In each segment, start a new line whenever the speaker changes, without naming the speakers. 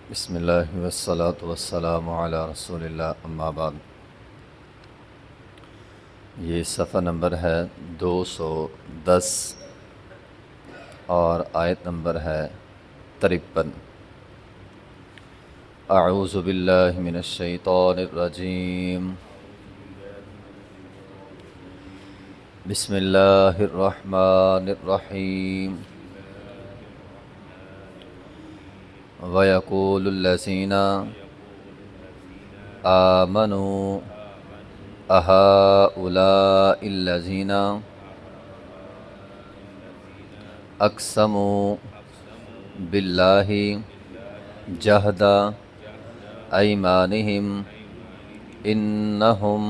بسم اللہ والصلاة والسلام علی رسول اللہ اما بعد۔ یہ صفحہ نمبر ہے 210 اور آیت نمبر ہے 53۔ اعوذ باللہ من الشیطان الرجیم، بسم اللہ الرحمن الرحیم۔ وَيَقُولُ الَّذِينَ آمَنُوا أَهَؤُلَاءِ الَّذِينَ أَقْسَمُوا بِاللَّهِ جَهْدَ أَيْمَانِهِمْ إِنَّهُمْ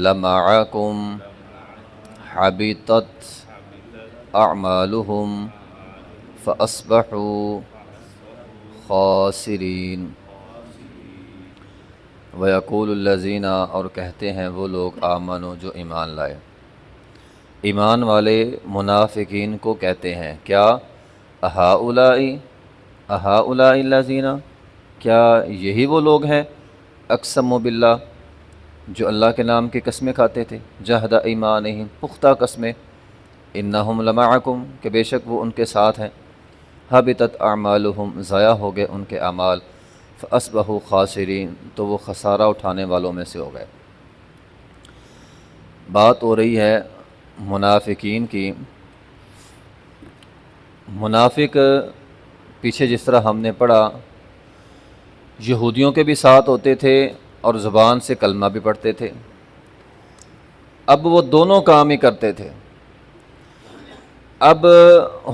لَمَعَكُمْ حَبِطَتْ أَعْمَالُهُمْ فَأَصْبَحُوا خاسرین۔ وَيَقُولُ الَّذِينَ، اور کہتے ہیں وہ لوگ، آمنو جو ایمان لائے، ایمان والے منافقین کو کہتے ہیں کیا؟ اہؤلاء الذین، کیا یہی وہ لوگ ہیں؟ اقسموا باللہ، جو اللہ کے نام کی قسمیں کھاتے تھے، جہد ایمانہم، پختہ قسمیں، انہم لمعکم، کہ بے شک وہ ان کے ساتھ ہیں، حبطت اعمالہم، ضائع ہو گئے ان کے اعمال، فاصبحوا خاسرین، تو وہ خسارہ اٹھانے والوں میں سے ہو گئے۔ بات ہو رہی ہے منافقین کی۔ منافق پیچھے جس طرح ہم نے پڑھا، یہودیوں کے بھی ساتھ ہوتے تھے اور زبان سے کلمہ بھی پڑھتے تھے، اب وہ دونوں کام ہی کرتے تھے۔ اب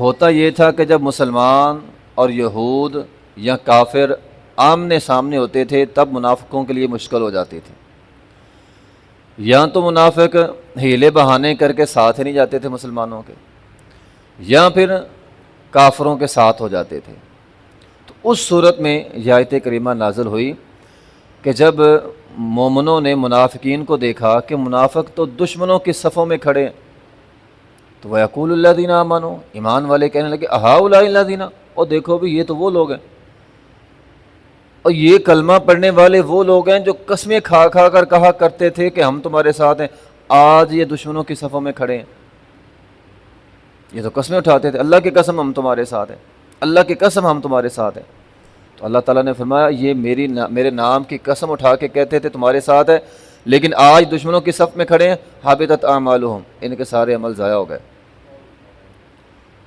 ہوتا یہ تھا کہ جب مسلمان اور یہود یا کافر آمنے سامنے ہوتے تھے تب منافقوں کے لیے مشکل ہو جاتی تھی، یا تو منافق ہیلے بہانے کر کے ساتھ ہی نہیں جاتے تھے مسلمانوں کے، یا پھر کافروں کے ساتھ ہو جاتے تھے۔ تو اس صورت میں یہ آیت کریمہ نازل ہوئی کہ جب مومنوں نے منافقین کو دیکھا کہ منافق تو دشمنوں کی صفوں میں کھڑے ہیں، تو وَيَقُولُ الَّذِينَ آمَنُوا، ایمان والے کہنے لگے أَهَؤُلَاءِ الَّذِينَ، اور دیکھو بھی یہ تو وہ لوگ ہیں، اور یہ کلمہ پڑھنے والے وہ لوگ ہیں جو قسمیں کھا کھا کر کہا کرتے تھے کہ ہم تمہارے ساتھ ہیں، آج یہ دشمنوں کی صفوں میں کھڑے ہیں۔ یہ تو قسمیں اٹھاتے تھے، اللہ کی قسم ہم تمہارے ساتھ ہیں، اللہ کی قسم ہم تمہارے ساتھ ہیں۔ تو اللہ تعالیٰ نے فرمایا یہ میرے نام کی قسم اٹھا کے کہتے تھے تمہارے ساتھ ہے، لیکن آج دشمنوں کی صف میں کھڑے ہیں، حبطت اعمالہم، ان کے سارے عمل ضائع ہو گئے۔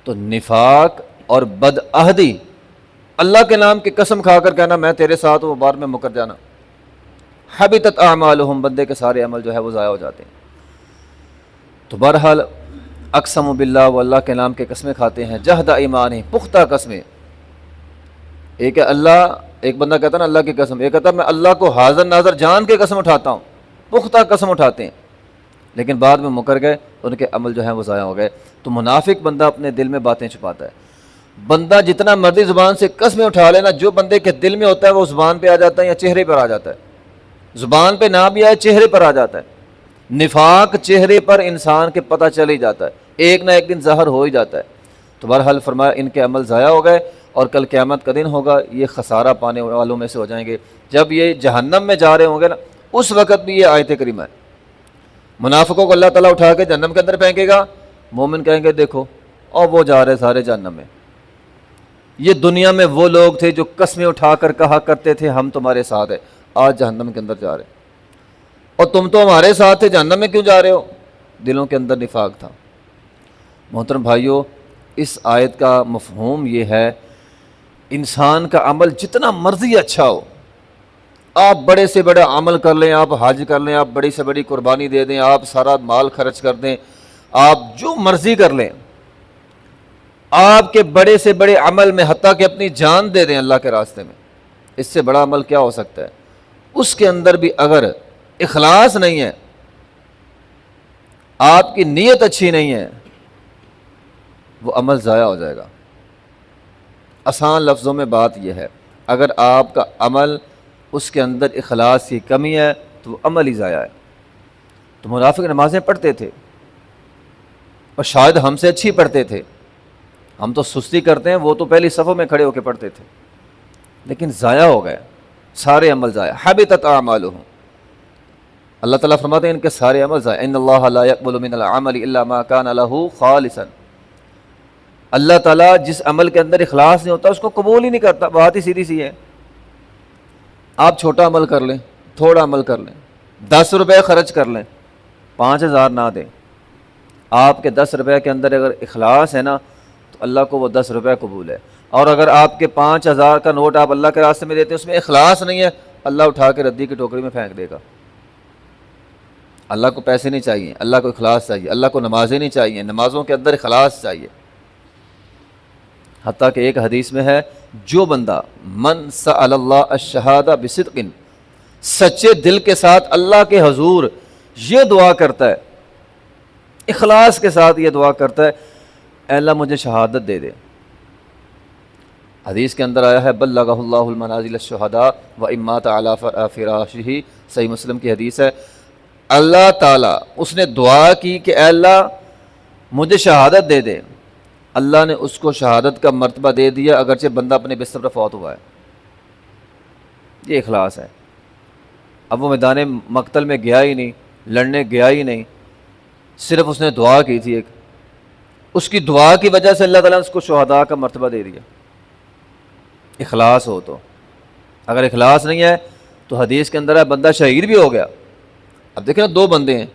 تو نفاق اور بدعہدی، اللہ کے نام کی قسم کھا کر کہنا میں تیرے ساتھ ہوں، بعد میں مکر جانا، حبطت اعمالہم، بندے کے سارے عمل جو ہے وہ ضائع ہو جاتے ہیں۔ تو بہرحال اقسم باللہ، وہ اللہ کے نام کے قسمیں کھاتے ہیں، جہد ایمانہ، پختہ قسمیں۔ ایک ہے اللہ، ایک بندہ کہتا ہے نا اللہ کی قسم، ایک کہتا ہے میں اللہ کو حاضر ناظر جان کے قسم اٹھاتا ہوں، پختہ قسم اٹھاتے ہیں، لیکن بعد میں مکر گئے، ان کے عمل جو ہیں وہ ضائع ہو گئے۔ تو منافق بندہ اپنے دل میں باتیں چھپاتا ہے، بندہ جتنا مرضی زبان سے قسمیں اٹھا لینا، جو بندے کے دل میں ہوتا ہے وہ زبان پہ آ جاتا ہے یا چہرے پر آ جاتا ہے، زبان پہ نہ بھی آئے چہرے پر آ جاتا ہے۔ نفاق چہرے پر انسان کے پتہ چل ہی جاتا ہے، ایک نہ ایک دن ظاہر ہو ہی جاتا ہے۔ تو بہرحال فرمایا ان کے عمل ضائع ہو گئے، اور کل قیامت کا دن ہوگا، یہ خسارہ پانے والوں میں سے ہو جائیں گے۔ جب یہ جہنم میں جا رہے ہوں گے نا، اس وقت بھی یہ آیت کریمہ ہے۔ منافقوں کو اللہ تعالیٰ اٹھا کے جہنم کے اندر پھینکے گا، مومن کہیں گے دیکھو، اور وہ جا رہے سارے جہنم میں۔ یہ دنیا میں وہ لوگ تھے جو قسمیں اٹھا کر کہا کرتے تھے ہم تمہارے ساتھ ہیں، آج جہنم کے اندر جا رہے ہیں، اور تم تو ہمارے ساتھ تھے، جہنم میں کیوں جا رہے ہو؟ دلوں کے اندر نفاق تھا۔ محترم بھائیو، اس آیت کا مفہوم یہ ہے، انسان کا عمل جتنا مرضی اچھا ہو، آپ بڑے سے بڑا عمل کر لیں، آپ حج کر لیں، آپ بڑی سے بڑی قربانی دے دیں، آپ سارا مال خرچ کر دیں، آپ جو مرضی کر لیں، آپ کے بڑے سے بڑے عمل میں حتیٰ کہ اپنی جان دے دیں اللہ کے راستے میں، اس سے بڑا عمل کیا ہو سکتا ہے؟ اس کے اندر بھی اگر اخلاص نہیں ہے، آپ کی نیت اچھی نہیں ہے، وہ عمل ضائع ہو جائے گا۔ آسان لفظوں میں بات یہ ہے، اگر آپ کا عمل اس کے اندر اخلاص کی کمی ہے تو وہ عمل ہی ضائع ہے۔ تو منافق نمازیں پڑھتے تھے، اور شاید ہم سے اچھی پڑھتے تھے، ہم تو سستی کرتے ہیں، وہ تو پہلی صفوں میں کھڑے ہو کے پڑھتے تھے، لیکن ضائع ہو گئے، سارے عمل ضائع، حبطت اعمالهم۔ اللہ تعالیٰ فرماتے ہیں ان کے سارے عمل ضائع۔ ان اللہ لا يقبل من العمل الا ما كان له خالصا۔ اللہ تعالیٰ جس عمل کے اندر اخلاص نہیں ہوتا اس کو قبول ہی نہیں کرتا۔ بات ہی سیدھی سی ہے، آپ چھوٹا عمل کر لیں، تھوڑا عمل کر لیں، 10 روپے خرچ کر لیں، 5000 نہ دیں، آپ کے 10 روپے کے اندر اگر اخلاص ہے نا تو اللہ کو وہ 10 روپے قبول ہے۔ اور اگر آپ کے 5000 کا نوٹ آپ اللہ کے راستے میں دیتے ہیں، اس میں اخلاص نہیں ہے، اللہ اٹھا کے ردی کی ٹوکری میں پھینک دے گا۔ اللہ کو پیسے نہیں چاہیے، اللہ کو اخلاص چاہیے، اللہ کو نمازیں نہیں چاہیے، نمازوں کے اندر اخلاص چاہیے۔ حتیٰ کہ ایک حدیث میں ہے، جو بندہ من سأل اللہ الشہادہ بصدق، سچے دل کے ساتھ اللہ کے حضور یہ دعا کرتا ہے، اخلاص کے ساتھ یہ دعا کرتا ہے، اے اللہ مجھے شہادت دے دے۔ حدیث کے اندر آیا ہے بلغہ اللہ المنازل الشہداء وان مات علی فراشہ، صحیح مسلم کی حدیث ہے، اللہ تعالیٰ اس نے دعا کی کہ اے اللہ مجھے شہادت دے دے، اللہ نے اس کو شہادت کا مرتبہ دے دیا اگرچہ بندہ اپنے بستر پر فوت ہوا ہے۔ یہ اخلاص ہے۔ اب وہ میدان مقتل میں گیا ہی نہیں، لڑنے گیا ہی نہیں، صرف اس نے دعا کی تھی ایک، اس کی دعا کی وجہ سے اللہ تعالیٰ نے اس کو شہداء کا مرتبہ دے دیا۔ اخلاص ہو تو، اگر اخلاص نہیں ہے تو حدیث کے اندر ہے بندہ شہید بھی ہو گیا۔ اب دیکھیں نا، 2 بندے ہیں،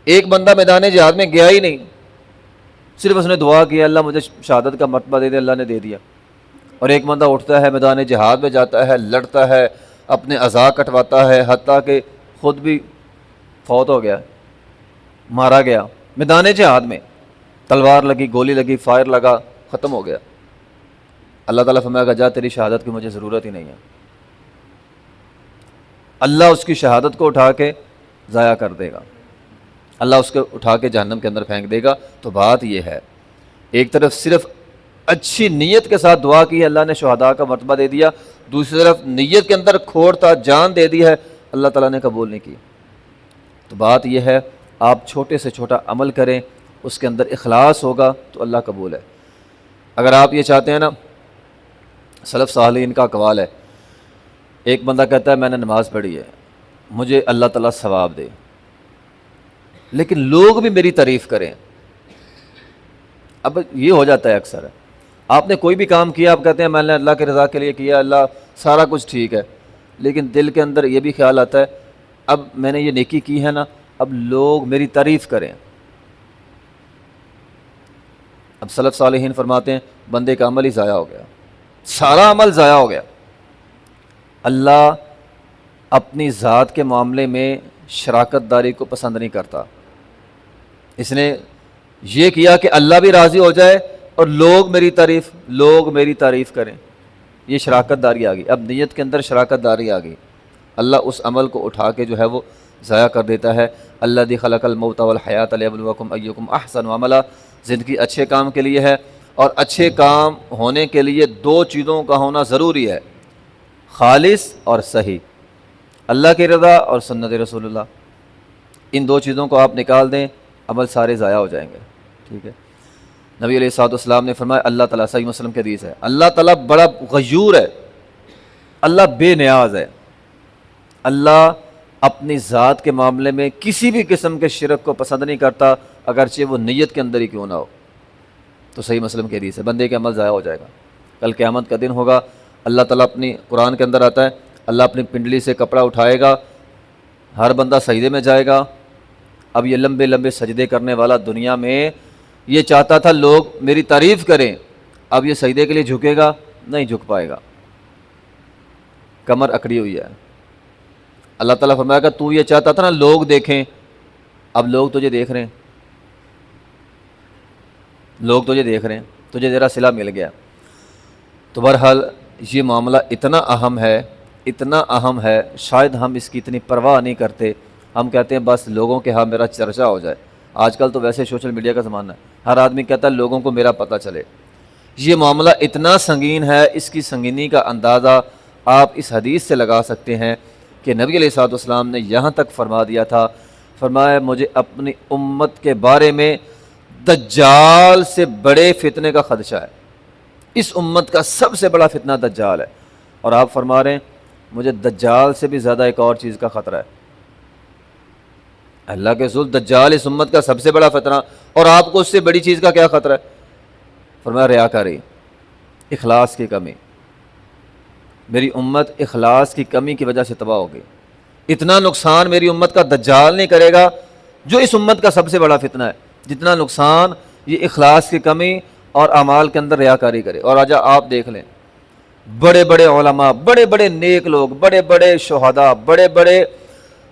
ایک بندہ میدان جہاد میں گیا ہی نہیں، صرف اس نے دعا کی اللہ مجھے شہادت کا مرتبہ دے دے، اللہ نے دے دیا۔ اور ایک بندہ اٹھتا ہے میدان جہاد میں جاتا ہے، لڑتا ہے، اپنے اعضاء کٹواتا ہے، حتیٰ کہ خود بھی فوت ہو گیا، مارا گیا میدان جہاد میں، تلوار لگی، گولی لگی، فائر لگا، ختم ہو گیا۔ اللہ تعالیٰ فرمائے گا جا تیری شہادت کی مجھے ضرورت ہی نہیں ہے۔ اللہ اس کی شہادت کو اٹھا کے ضائع کر دے گا، اللہ اس کو اٹھا کے جہنم کے اندر پھینک دے گا۔ تو بات یہ ہے، ایک طرف صرف اچھی نیت کے ساتھ دعا کی ہے، اللہ نے شہداء کا مرتبہ دے دیا، دوسری طرف نیت کے اندر کھوٹ تھا، جان دے دی ہے، اللہ تعالیٰ نے قبول نہیں کی۔ تو بات یہ ہے، آپ چھوٹے سے چھوٹا عمل کریں، اس کے اندر اخلاص ہوگا تو اللہ قبول ہے۔ اگر آپ یہ چاہتے ہیں نا، سلف صالحین کا اقوال ہے، ایک بندہ کہتا ہے میں نے نماز پڑھی ہے، مجھے اللہ تعالیٰ ثواب دے، لیکن لوگ بھی میری تعریف کریں۔ اب یہ ہو جاتا ہے اکثر، آپ نے کوئی بھی کام کیا، آپ کہتے ہیں میں نے اللہ کے رضا کے لیے کیا، اللہ سارا کچھ ٹھیک ہے، لیکن دل کے اندر یہ بھی خیال آتا ہے اب میں نے یہ نیکی کی ہے نا، اب لوگ میری تعریف کریں۔ اب سلف صالحین فرماتے ہیں بندے کا عمل ہی ضائع ہو گیا، سارا عمل ضائع ہو گیا۔ اللہ اپنی ذات کے معاملے میں شراکت داری کو پسند نہیں کرتا۔ اس نے یہ کیا کہ اللہ بھی راضی ہو جائے اور لوگ میری تعریف کریں، یہ شراکت داری آ گئی۔ اب نیت کے اندر شراکت داری آ گئی، اللہ اس عمل کو اٹھا کے جو ہے وہ ضائع کر دیتا ہے۔ الذی خلق الموت والحیات لیبلوکم ایکم احسن عملا، زندگی اچھے کام کے لیے ہے، اور اچھے کام ہونے کے لیے 2 چیزوں کا ہونا ضروری ہے، خالص اور صحیح، اللہ کی رضا اور سنت رسول اللہ۔ ان 2 چیزوں کو آپ نکال دیں، عمل سارے ضائع ہو جائیں گے۔ ٹھیک ہے، نبی علیہ الصلوۃ والسلام نے فرمایا اللہ تعالیٰ، صحیح مسلم کی حدیث ہے، اللہ تعالیٰ بڑا غیور ہے، اللہ بے نیاز ہے، اللہ اپنی ذات کے معاملے میں کسی بھی قسم کے شرک کو پسند نہیں کرتا، اگرچہ وہ نیت کے اندر ہی کیوں نہ ہو۔ تو صحیح مسلم کی حدیث ہے، بندے کا عمل ضائع ہو جائے گا، کل قیامت کا دن ہوگا، اللہ تعالیٰ اپنی قرآن کے اندر آتا ہے، اللہ اپنی پنڈلی سے کپڑا اٹھائے گا، ہر بندہ سجدے میں جائے گا۔ اب یہ لمبے لمبے سجدے کرنے والا دنیا میں یہ چاہتا تھا لوگ میری تعریف کریں، اب یہ سجدے کے لیے جھکے گا، نہیں جھک پائے گا، کمر اکڑی ہوئی ہے۔ اللہ تعالیٰ فرمائے گا تو یہ چاہتا تھا نا لوگ دیکھیں، اب لوگ تجھے دیکھ رہے ہیں، لوگ تجھے دیکھ رہے ہیں، تجھے ذرا صلہ مل گیا۔ تو بہرحال یہ معاملہ اتنا اہم ہے، شاید ہم اس کی اتنی پرواہ نہیں کرتے، ہم کہتے ہیں بس لوگوں کے ہاں میرا چرچا ہو جائے۔ آج کل تو ویسے سوشل میڈیا کا زمانہ ہے، ہر آدمی کہتا ہے لوگوں کو میرا پتہ چلے۔ یہ معاملہ اتنا سنگین ہے، اس کی سنگینی کا اندازہ آپ اس حدیث سے لگا سکتے ہیں کہ نبی علیہ الصلوۃ والسلام نے یہاں تک فرما دیا تھا، فرمایا مجھے اپنی امت کے بارے میں دجال سے بڑے فتنے کا خدشہ ہے، اس امت کا سب سے بڑا فتنہ دجال ہے۔ اور آپ فرما رہے ہیں مجھے دجال سے بھی زیادہ ایک اور چیز کا خطرہ ہے۔ اللہ کے رسول دجال اس امت کا سب سے بڑا فتنہ، اور آپ کو اس سے بڑی چیز کا کیا خطرہ ہے؟ فرمایا ریاکاری، اخلاص کی کمی۔ میری امت اخلاص کی کمی کی وجہ سے تباہ ہوگی۔ اتنا نقصان میری امت کا دجال نہیں کرے گا جو اس امت کا سب سے بڑا فتنہ ہے، جتنا نقصان یہ اخلاص کی کمی اور اعمال کے اندر ریاکاری کرے۔ اور آج آپ دیکھ لیں بڑے بڑے علماء، بڑے بڑے نیک لوگ، بڑے بڑے شہداء، بڑے بڑے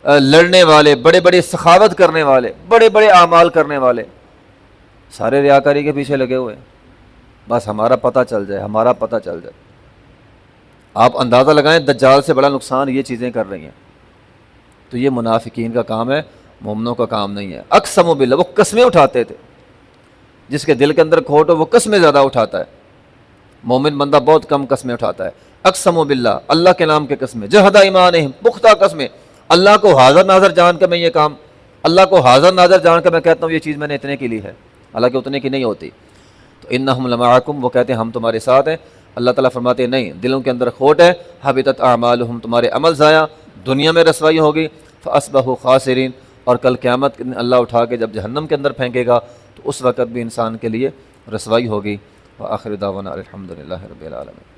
لڑنے والے، بڑے بڑے سخاوت کرنے والے، بڑے بڑے اعمال کرنے والے، سارے ریاکاری کے پیچھے لگے ہوئے ہیں۔ بس ہمارا پتہ چل جائے، ہمارا پتہ چل جائے۔ آپ اندازہ لگائیں دجال سے بڑا نقصان یہ چیزیں کر رہی ہیں۔ تو یہ منافقین کا کام ہے، مومنوں کا کام نہیں ہے۔ اقسم باللہ، وہ قسمیں اٹھاتے تھے، جس کے دل کے اندر کھوٹ ہو وہ قسمیں زیادہ اٹھاتا ہے، مومن بندہ بہت کم قسمیں اٹھاتا ہے۔ اقسم باللہ، اللہ کے نام کے قسمیں، جہد ایمانہم، پختہ قسمیں، اللہ کو حاضر ناظر جان کے میں یہ کام، اللہ کو حاضر ناظر جان کے میں کہتا ہوں یہ چیز میں نے اتنے کی لی ہے، حالانکہ اتنے کی نہیں ہوتی۔ تو انہم لمعکم، وہ کہتے ہیں ہم تمہارے ساتھ ہیں۔ اللہ تعالیٰ فرماتے ہیں نہیں، دلوں کے اندر کھوٹ ہے، حبطت اعمالہم، تمہارے عمل ضائع، دنیا میں رسوائی ہوگی، فاصبحوا خاسرین، اور کل قیامت اللہ اٹھا کے جب جہنم کے اندر پھینکے گا تو اس وقت بھی انسان کے لیے رسوائی ہوگی۔ وآخر دعوانا الحمدللہ رب العالمین۔